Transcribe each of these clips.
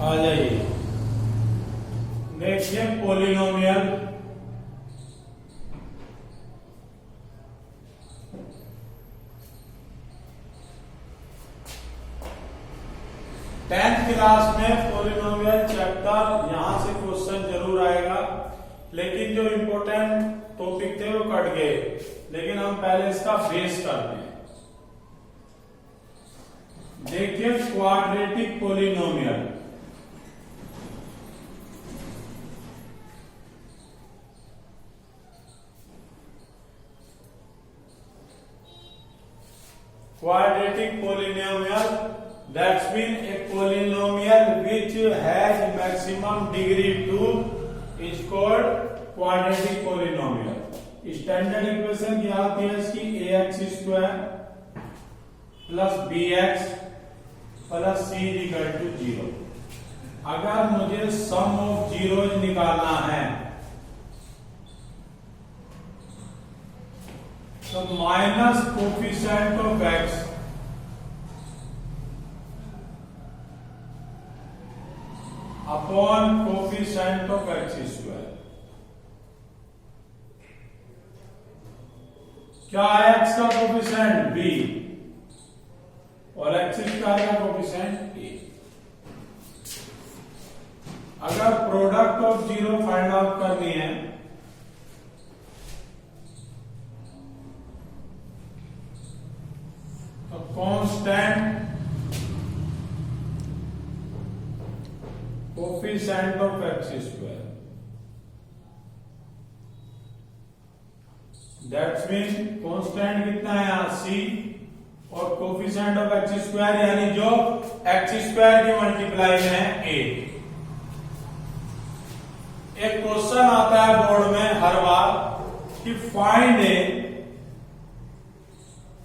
आ जाइए, देखिए polynomial tenth class में पोलिनोमियल चैप्टर यहां से क्वेश्चन जरूर आएगा, लेकिन जो इंपॉर्टेंट टॉपिक थे वो कट गए। लेकिन हम पहले इसका बेस करते हैं। देखिए quadratic polynomial, quadratic polynomial, that's mean a polynomial which has maximum degree 2 is called quadratic polynomial. Standard equation क्या होती है इसकी? ax square plus bx plus c equal to 0। अगर मुझे सम ऑफ जीरोज निकालना है तो minus coefficient of x upon coefficient of x square. क्या है x का कोफिशिएंट? b और x स्क्वायर का कोफिशिएंट a। अगर product of zero find out करनी है तो constant coefficient of x square, that's mean constant कितना है यहां c और कोफिशिएंट ऑफ x स्क्वायर यानी जो x स्क्वायर की मल्टीप्लाई में है a। एक क्वेश्चन आता है बोर्ड में हर बार कि फाइंड ए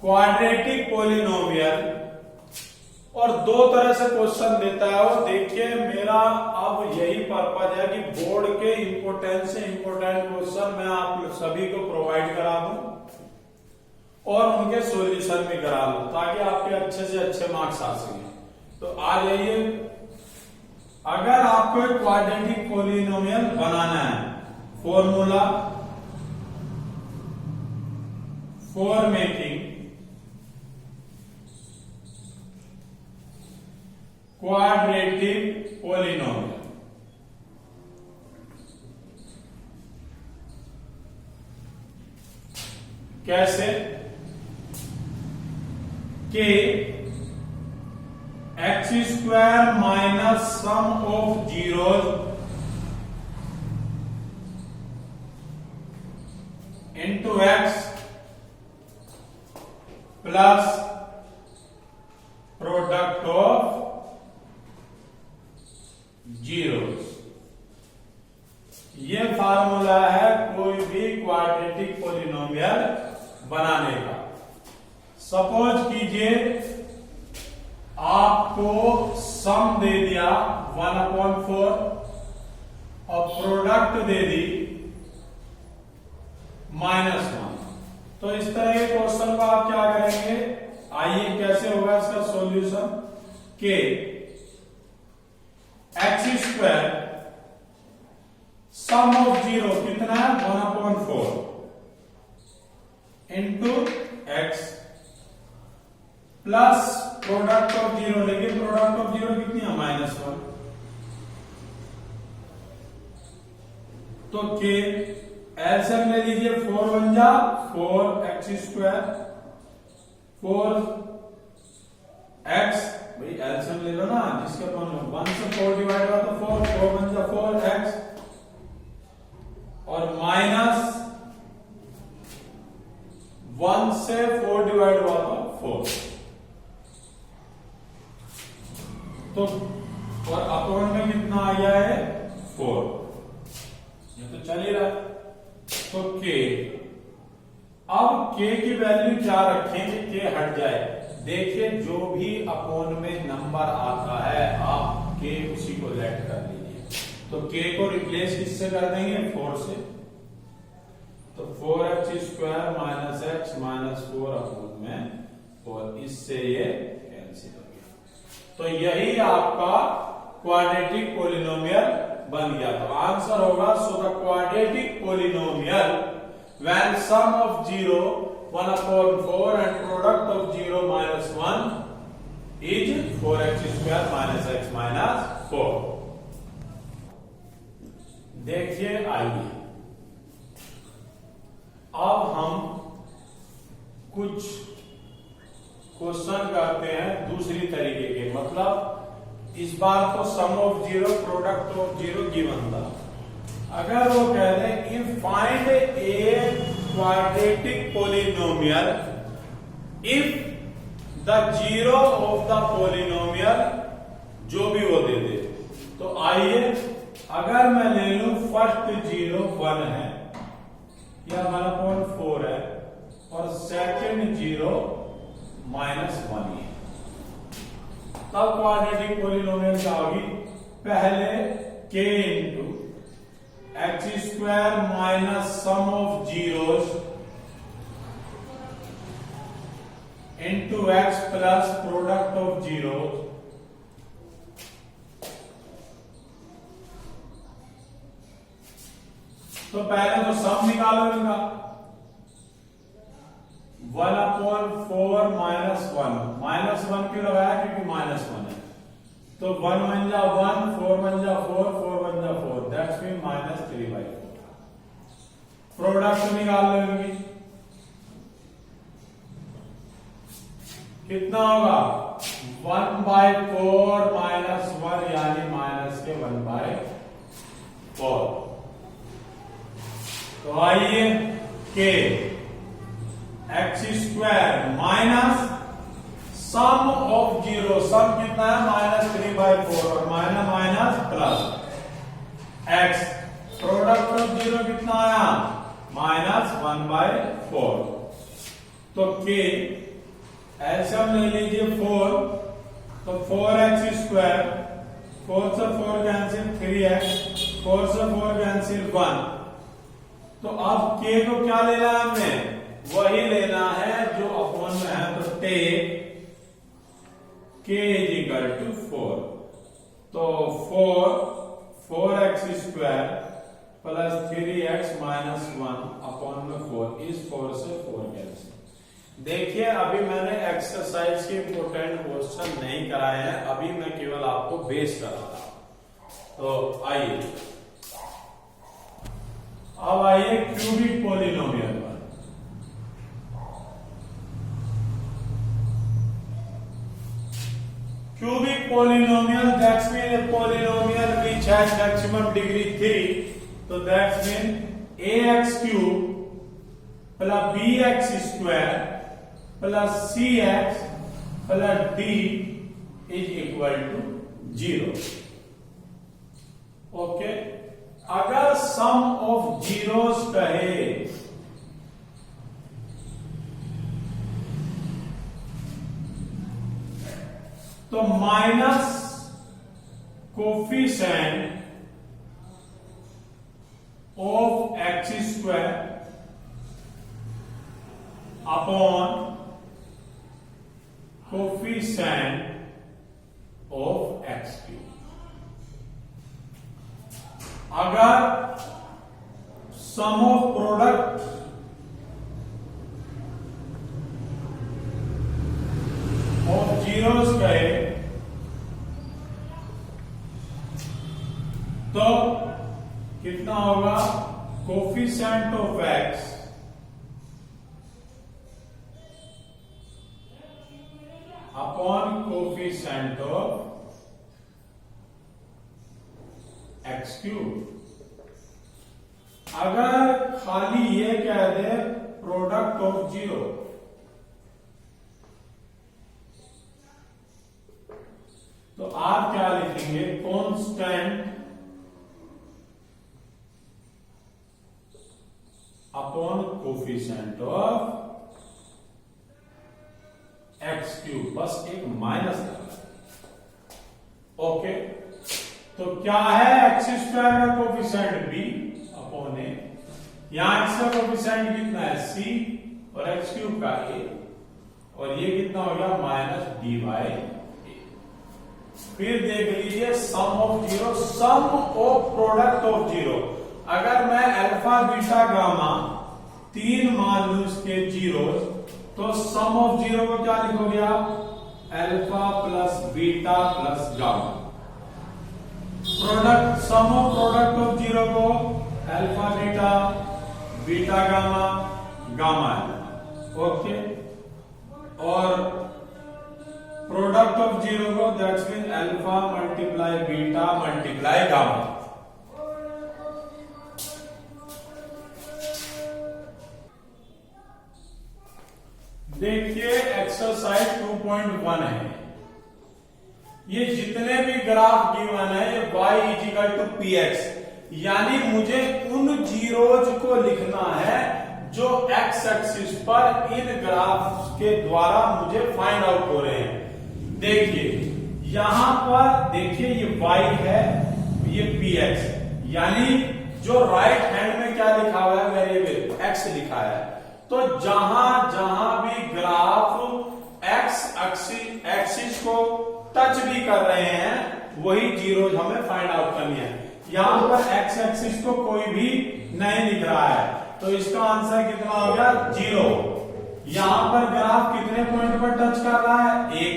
क्वाड्रेटिक पोलिनोमियल, और दो तरह से क्वेश्चन देता है वो। देखिए मेरा अब यही पर्पज है कि बोर्ड के इंपोर्टेंट से इंपोर्टेंट क्वेश्चन मैं आप सभी को प्रोवाइड करा दूं और उनके सॉल्यूशन भी करा दूं ताकि आपके अच्छे से अच्छे मार्क्स आ सके। तो आ जाइए, अगर आपको एक क्वाड्रेटिक पोलिनोमियल बनाना है, formula for making quadratic polynomial. कैसे? कि x square minus sum of zeros into x plus product of zeros. ये फार्मूला है कोई भी क्वाड्रेटिक पोलिनोमियल बनाने का। सपोज कीजिए आपको सम दे दिया 1/4 और प्रोडक्ट दे दी -1। तो इस तरह के क्वेश्चन को आप क्या करेंगे? आइए कैसे होगा इसका solution. K x square sum of zero कितना है? 1/4 into x plus product of zero, लेकिन प्रोडक्ट ऑफ जीरो कितनी है? -1। तो के एलसीएम ले लीजिए, 4 1 जा 4 एक्स स्क्वायर 4 एक्स, भाई एलसीएम ले लो ना, जिसके अपन 1 से 4 डिवाइड हुआ तो 4 4 1 जा 4 एक्स और माइनस 1 से 4 डिवाइड हुआ तो 4। तो और अपॉन में कितना आ गया है? 4। ये तो चल ही रहा है। तो के, अब के की वैल्यू क्या रखेंगे? के हट जाए। देखिए जो भी अपॉन में नंबर आता है आप के उसी को लेट कर लीजिए। तो के को रिप्लेस किससे कर देंगे? 4 से। तो 4x square minus x minus 4 upon में, और इससे ये कैंसिल हो गया। तो यही आपका क्वाड्रेटिक पोलिनोमियल बन गया। तो आंसर होगा so the quadratic polynomial when sum of 0 1/4 and product of 0 -1 is 4x² - x - 4। देखिए आइए अब हम कुछ क्वेश्चन करते हैं दूसरी तरीके के, मतलब इस बार तो सम ऑफ 0 प्रोडक्ट ऑफ 0 गिवन था। अगर वो कह दें if find a quadratic polynomial if the 0 of the polynomial, जो भी वो दे दे, तो आइए अगर मैं ले लूं फर्स्ट 0 1 है या 1/4 है और सेकंड 0 -1 है, तब क्वाड्रेटिक पोलिनोमियल क्या होगी? पहले k into x² minus sum of zeros into x plus product of zeros तो पहले तो सम निकालो इनका 1/4 -1 क्यों लगाया? क्योंकि -1 है। तो 1 बन जा 1, 4 बन जा 4, 4 बन जा 4, दैट्स मीन -3/4। प्रोडक्ट निकाल लो इनकी, कितना होगा? 1/4 -1 यानी माइनस के 1/4। तो आइए के x² माइनस सम ऑफ 0, सम कितना है? -3/4 और minus plus x, product of 0 कितना आया? -1/4। तो k एलसीएम ले लीजिए 4, तो 4x², 4 से 4 कैंसिल 3x, 4 से 4 कैंसिल 1। तो अब k को क्या लेना है हमने? वही लेना है जो अपॉन में है, तो टेक k = 4। तो 4x² प्लस 3x - 1 अपॉन में 4, इस 4 से 4 कैंसिल। देखिए अभी मैंने एक्सरसाइज के इंपोर्टेंट क्वेश्चन नहीं कराए हैं, अभी मैं केवल आपको बेस कर रहा हूं। तो आइए अब आइए क्यूबिक पोलिनोमियल पर। Cubic polynomial that's mean a polynomial which has maximum degree 3, तो that's mean ax³ plus bx² plus cx plus d is equal to 0। Okay, अगर सम ऑफ जीरोस कहे तो minus coefficient of x² upon coefficient of x³। अगर sum of product of zeros कहे तो कितना होगा? Coefficient of x upon coefficient of x³। अगर खाली ये कह दे प्रोडक्ट ऑफ 0, तो आप क्या लिखेंगे? Constant upon coefficient of x³, बस एक माइनस करना। ओके, तो क्या है? x² का कोफिशिएंट b अपॉन a, यहां x का कोफिशिएंट कितना है? c, और x³ का a, और ये कितना हो गया? -d/a। फिर देख लीजिए sum of zero, sum of product of zero. अगर मैं अल्फा बीटा गामा 3 मान लू इसके जीरो, तो सम ऑफ जीरो को क्या लिखोगे आप? Alpha plus beta plus gamma. Product, sum of product of zero को alpha beta, beta gamma, gamma है, ओके। और प्रोडक्ट ऑफ जीरो को that's mean alpha multiply beta multiply gamma. देखिए एक्सरसाइज 2.1 है। ये जितने भी ग्राफ गिवन है ये y is equal to P X, यानी मुझे उन जीरोज को लिखना है जो एक्स एक्सिस पर इन ग्राफ के द्वारा मुझे फाइंड आउट हो रहे हैं। देखिए यहां पर देखिए ये y है, ये पी एक्स, यानी जो राइट हैंड में क्या लिखा हुआ है? वेरिएबल x लिखा है। तो जहां जहां भी ग्राफ एक्स एक्सिस को टच भी कर रहे हैं वही जीरो हमें फाइंड आउट करनी है। यहां पर एक्स एक्सिस को कोई भी नहीं लिख रहा है, तो इसका आंसर कितना हो गया? 0। यहां पर ग्राफ कितने पॉइंट पर टच कर रहा है? 1,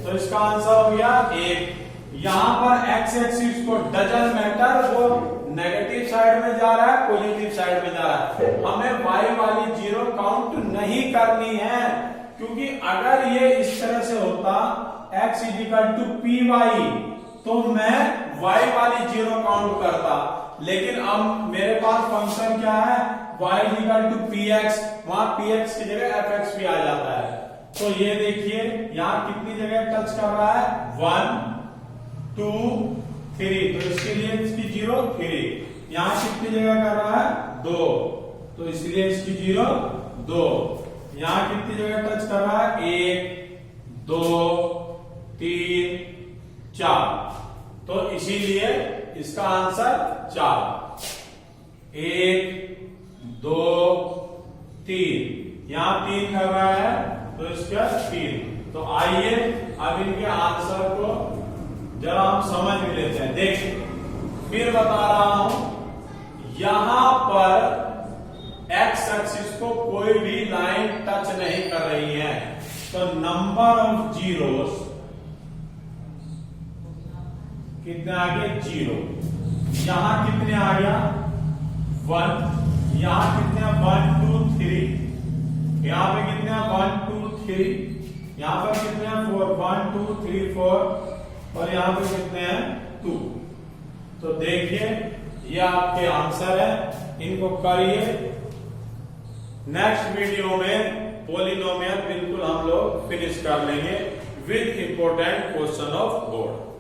तो इसका आंसर हो गया 1। यहां पर एक्स एक्सिस को डजंट मैटर वो नेगेटिव साइड में जा रहा है पॉजिटिव साइड में जा रहा है, हमें y वाली जीरो काउंट नहीं करनी है, क्योंकि अगर ये इस तरह से होता x is equal to P Y तो मैं y वाली जीरो काउंट करता। लेकिन अब मेरे पास फंक्शन क्या है? y is equal to P X, वहां पी एक्स की जगह एफ एक्स भी आ जाता है। तो ये देखिए यहां कितनी जगह टच कर रहा है? 1 2 3, तो इसके लिए इसकी जीरो 3। यहां कितनी जगह कर रहा है? 2, तो इसलिए इसकी जीरो 2। यहां कितनी जगह टच कर रहा है? 1 2 3 4, तो इसीलिए इसका आंसर 4। 1 2 3, यहां 3 कर रहा है तो इसका 3। तो आइए अब इनके आंसर को जरा हम समझ भी लेते हैं। देखिए फिर बता रहा हूं, यहां पर एक्स एक्सिस को कोई भी लाइन टच नहीं कर रही है, तो नंबर ऑफ जीरोस कितने आ गए? 0। यहां कितने आ गया? 1। यहां कितने? 1 2 3। यहां पे कितने? 1 2 3। यहां पर कितने? 4 1 2 3 4, और यहां पे कितने हैं? 2। तो देखिए ये आपके आंसर है, इनको करिए। नेक्स्ट वीडियो में पॉलिनोमियल बिल्कुल हम लोग फिनिश कर लेंगे with important question of board.